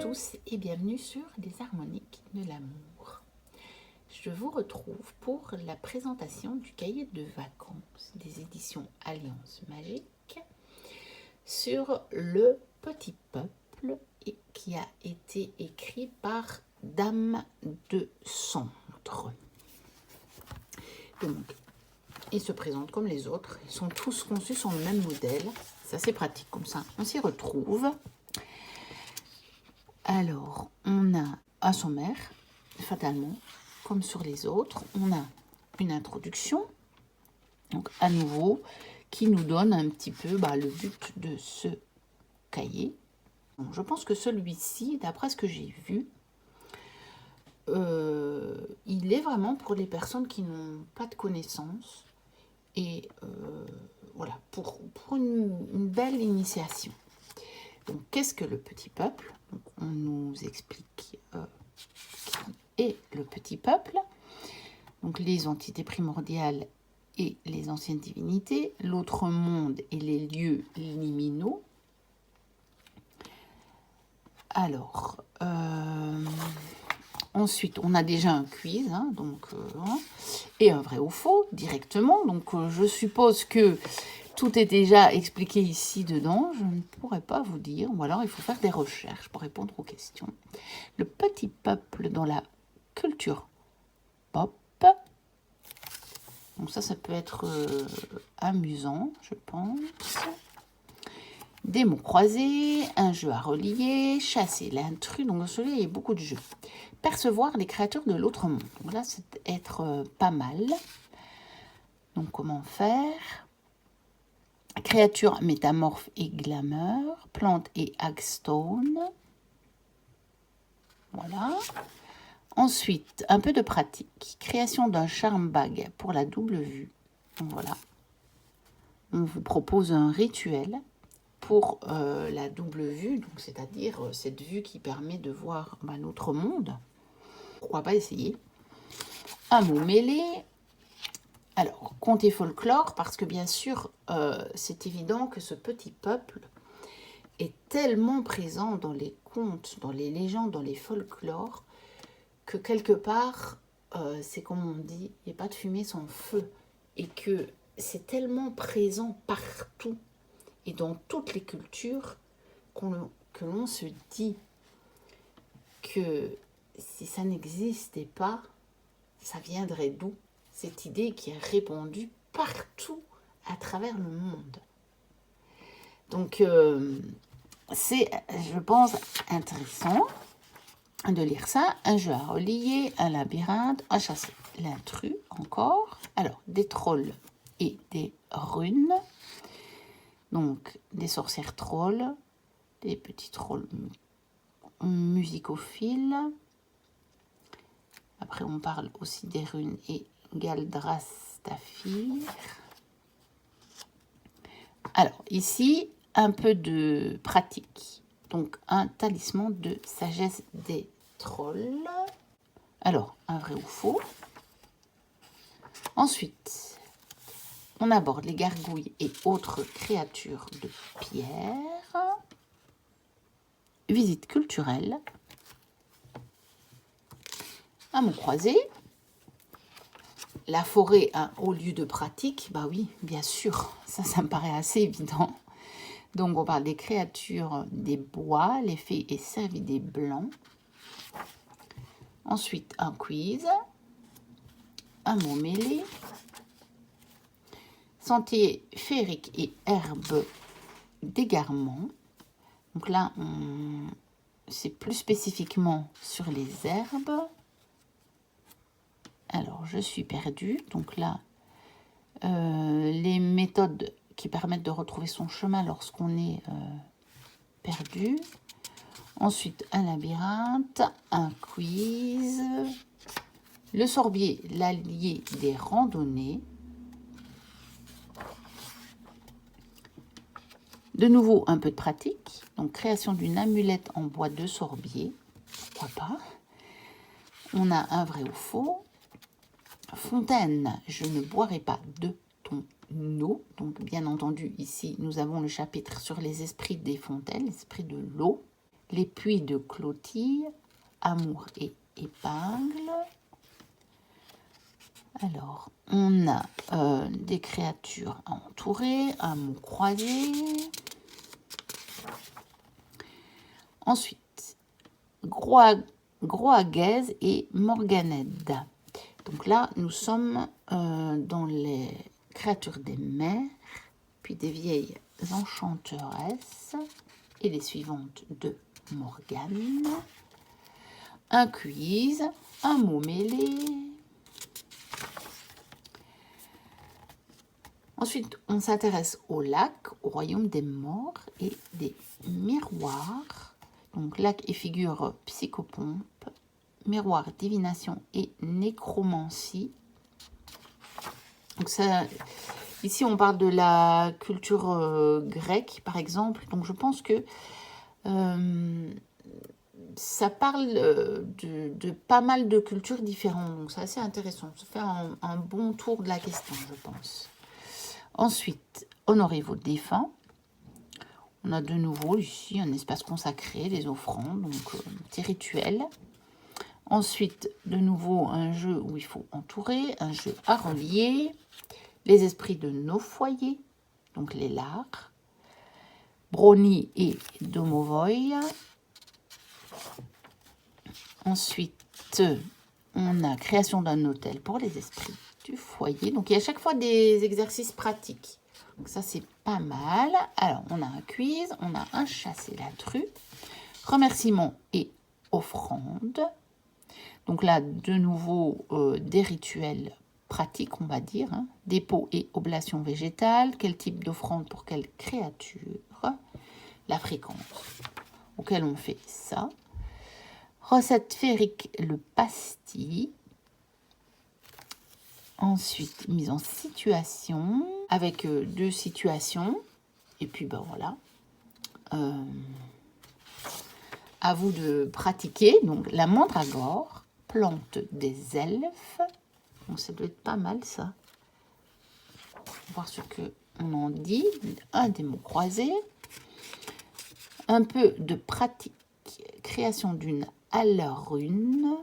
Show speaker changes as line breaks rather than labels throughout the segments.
tous et bienvenue sur les harmoniques de l'amour. Je vous retrouve pour la présentation du cahier de vacances des éditions Alliance Magique sur le petit peuple et qui a été écrit par Dame de Cendre. Donc, ils se présentent comme les autres, ils sont tous conçus sur le même modèle, c'est assez pratique comme ça, on s'y retrouve. Alors, on a un sommaire, fatalement, comme sur les autres. On a une introduction, donc à nouveau, qui nous donne un petit peu le but de ce cahier. Donc, je pense que celui-ci, d'après ce que j'ai vu, il est vraiment pour les personnes qui n'ont pas de connaissances et voilà, pour une belle initiation. Donc, qu'est-ce que le petit peuple? Donc, on nous explique qui est le petit peuple. Donc, les entités primordiales et les anciennes divinités, l'autre monde et les lieux liminaux. Alors, ensuite, on a déjà un quiz, et un vrai ou faux directement. Donc, je suppose que tout est déjà expliqué ici dedans, je ne pourrais pas vous dire, ou alors il faut faire des recherches pour répondre aux questions. Le petit peuple dans la culture pop. Donc ça peut être amusant, je pense. Des mots croisés, un jeu à relier, chasser l'intrus, donc dans celui-là il y a beaucoup de jeux. Percevoir les créatures de l'autre monde, donc là c'est être pas mal. Donc comment faire? Créatures métamorphes et glamour, plantes et hagstone. Voilà. Ensuite, un peu de pratique. Création d'un charm bag pour la double vue. Donc voilà. On vous propose un rituel pour la double vue, donc c'est-à-dire cette vue qui permet de voir notre monde. Pourquoi pas essayer? Un mot mêlé. Alors, conte et folklore, parce que bien sûr, c'est évident que ce petit peuple est tellement présent dans les contes, dans les légendes, dans les folklores, que quelque part, c'est comme on dit, il n'y a pas de fumée sans feu. Et que c'est tellement présent partout et dans toutes les cultures que l'on se dit que si ça n'existait pas, ça viendrait d'où? Cette idée qui est répandue partout à travers le monde. Donc, c'est, je pense, intéressant de lire ça. Un jeu à relier, un labyrinthe, à chasser l'intrus encore. Alors, des trolls et des runes. Donc, des sorcières trolls, des petits trolls musicophiles. Après, on parle aussi des runes et Galdrastafir. Alors, ici, un peu de pratique. Donc, un talisman de sagesse des trolls. Alors, un vrai ou faux. Ensuite, on aborde les gargouilles et autres créatures de pierre. Visite culturelle. Un mot croisé. La forêt, un haut lieu de pratique. Bah oui, bien sûr, ça me paraît assez évident. Donc, on parle des créatures des bois, les fées et cervidés blancs. Ensuite, un quiz. Un mot mêlé. Sentier féerique et herbes d'égarement. Donc là, c'est plus spécifiquement sur les herbes. Alors, je suis perdue. Donc là, les méthodes qui permettent de retrouver son chemin lorsqu'on est perdu. Ensuite, un labyrinthe, un quiz. Le sorbier, l'allié des randonnées. De nouveau, un peu de pratique. Donc, création d'une amulette en bois de sorbier. Pourquoi pas? On a un vrai ou faux. Fontaine, je ne boirai pas de ton eau. Donc, bien entendu, ici, nous avons le chapitre sur les esprits des fontaines, l'esprit de l'eau. les puits de Clotilde, amour et épingle. Alors, on a des créatures entourées, un mot croisé. Ensuite, Groaguez et Morganed. Donc là, nous sommes dans les créatures des mers, puis des vieilles enchanteresses, et les suivantes de Morgane. Un quiz, un mot mêlé. Ensuite, on s'intéresse au lac, au royaume des morts et des miroirs. Donc, lac et figure psychopompe, miroir, divination et nécromancie. Donc, ça, ici, on parle de la culture grecque, par exemple. Donc, je pense que ça parle de pas mal de cultures différentes. Donc, c'est assez intéressant. Ça fait un bon tour de la question, je pense. Ensuite, honorez vos défunts. On a de nouveau ici un espace consacré, des offrandes, donc petit rituel. Ensuite, de nouveau, un jeu où il faut entourer, un jeu à relier, les esprits de nos foyers, donc les lards, Brony et Domovoy. Ensuite, on a création d'un hôtel pour les esprits du foyer. Donc, il y a à chaque fois des exercices pratiques. Donc, ça, c'est pas mal. Alors, on a un quiz, on a un chasser la true, remerciements et offrandes. Donc là, de nouveau, des rituels pratiques, on va dire. Hein. Dépôt et oblation végétale. Quel type d'offrande pour quelle créature. La fréquence auquel on fait ça. Recette féerique, le pastis. Ensuite, mise en situation avec deux situations. Et puis, ben voilà. À vous de pratiquer. Donc, la mandragore, plante des elfes. Bon, ça doit être pas mal, ça. On va voir ce qu'on en dit. Un des mots croisés. Un peu de pratique. Création d'une alrune.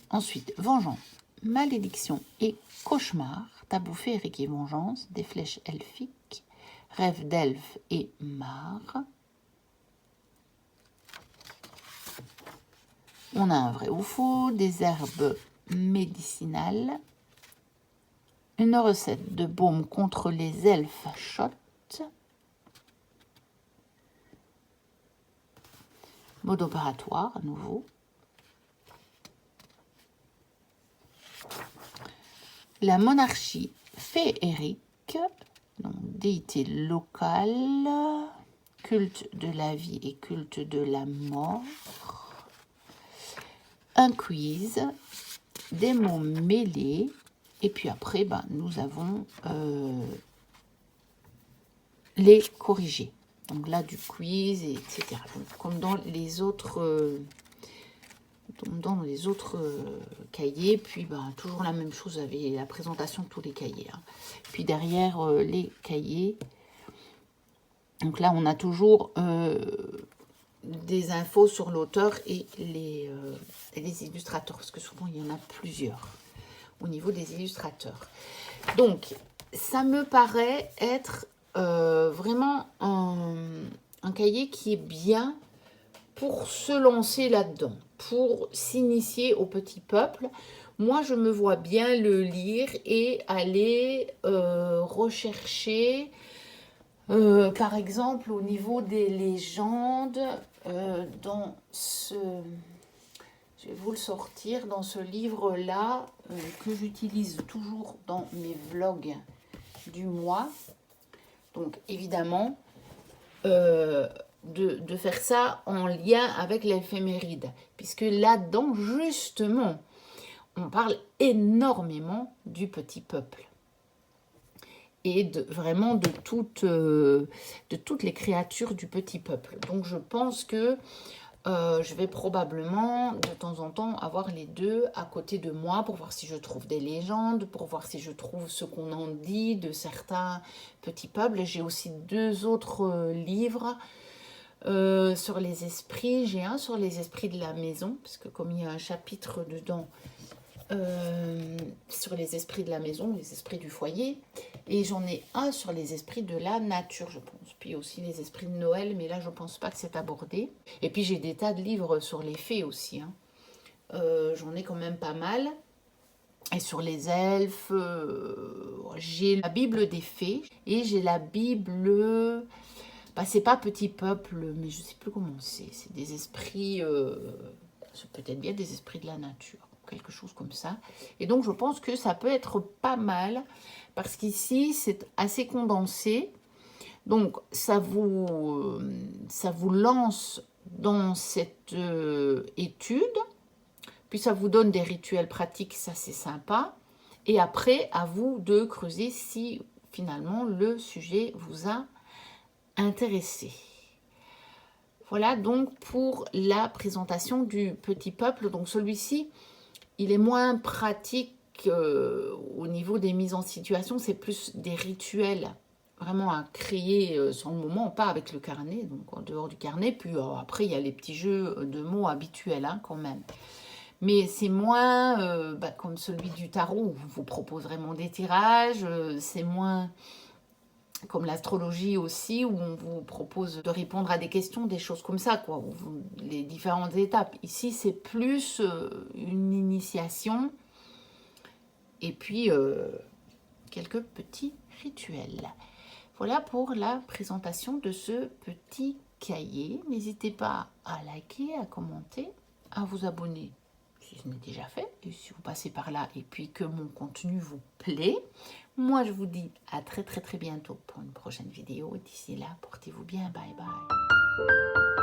Ensuite, vengeance, malédiction et cauchemar. Tabou féerique et vengeance. Des flèches elfiques. Rêve d'elfe et mare. On a un vrai ou faux, des herbes médicinales, une recette de baume contre les elfes chottes, mode opératoire à nouveau, la monarchie féerique, donc déité locale, culte de la vie et culte de la mort, un quiz, des mots mêlés, et puis après, ben, nous avons les corrigés. Donc là, du quiz, etc. Donc, comme dans les autres, cahiers, puis ben, toujours la même chose, vous avez la présentation de tous les cahiers. Hein. Puis derrière les cahiers, donc là, on a toujours des infos sur l'auteur et les illustrateurs, parce que souvent, il y en a plusieurs au niveau des illustrateurs. Donc, ça me paraît être vraiment un cahier qui est bien pour se lancer là-dedans, pour s'initier au petit peuple. Moi, je me vois bien le lire et aller rechercher, par exemple, au niveau des légendes, dans ce... Je vais vous le sortir dans ce livre-là que j'utilise toujours dans mes vlogs du mois. Donc, évidemment, de faire ça en lien avec l'éphéméride. Puisque là-dedans, justement, on parle énormément du petit peuple. Et vraiment de toutes les créatures du petit peuple. Donc, je pense que je vais probablement de temps en temps avoir les deux à côté de moi pour voir si je trouve des légendes, pour voir si je trouve ce qu'on en dit de certains petits peuples. J'ai aussi deux autres livres Sur les esprits, j'ai un sur les esprits de la maison, parce que comme il y a un chapitre dedans sur les esprits de la maison, les esprits du foyer, et j'en ai un sur les esprits de la nature, je pense. Puis aussi les esprits de Noël, mais là je pense pas que c'est abordé. Et puis j'ai des tas de livres sur les fées aussi, hein. J'en ai quand même pas mal. Et sur les elfes, j'ai la Bible des fées et j'ai la Bible. Bah, c'est pas Petit Peuple, mais je sais plus comment c'est. C'est des esprits, c'est peut-être bien des esprits de la nature, quelque chose comme ça. Et donc je pense que ça peut être pas mal parce qu'ici c'est assez condensé. Donc ça vous lance dans cette étude. Puis ça vous donne des rituels pratiques, ça c'est sympa. Et après, à vous de creuser si finalement le sujet vous a intéressé. Voilà donc pour la présentation du Petit Peuple. Donc celui-ci, il est moins pratique au niveau des mises en situation, c'est plus des rituels vraiment à créer sur le moment, pas avec le carnet, donc en dehors du carnet. Puis après, il y a les petits jeux de mots habituels hein, quand même. Mais c'est moins comme celui du tarot où on vous propose vraiment des tirages. C'est moins comme l'astrologie aussi où on vous propose de répondre à des questions, des choses comme ça, quoi. Les différentes étapes. Ici, c'est plus une initiation et puis quelques petits rituels. Voilà pour la présentation de ce petit cahier. N'hésitez pas à liker, à commenter, à vous abonner si ce n'est déjà fait, et si vous passez par là et puis que mon contenu vous plaît. Moi, je vous dis à très très très bientôt pour une prochaine vidéo. D'ici là, portez-vous bien. Bye bye.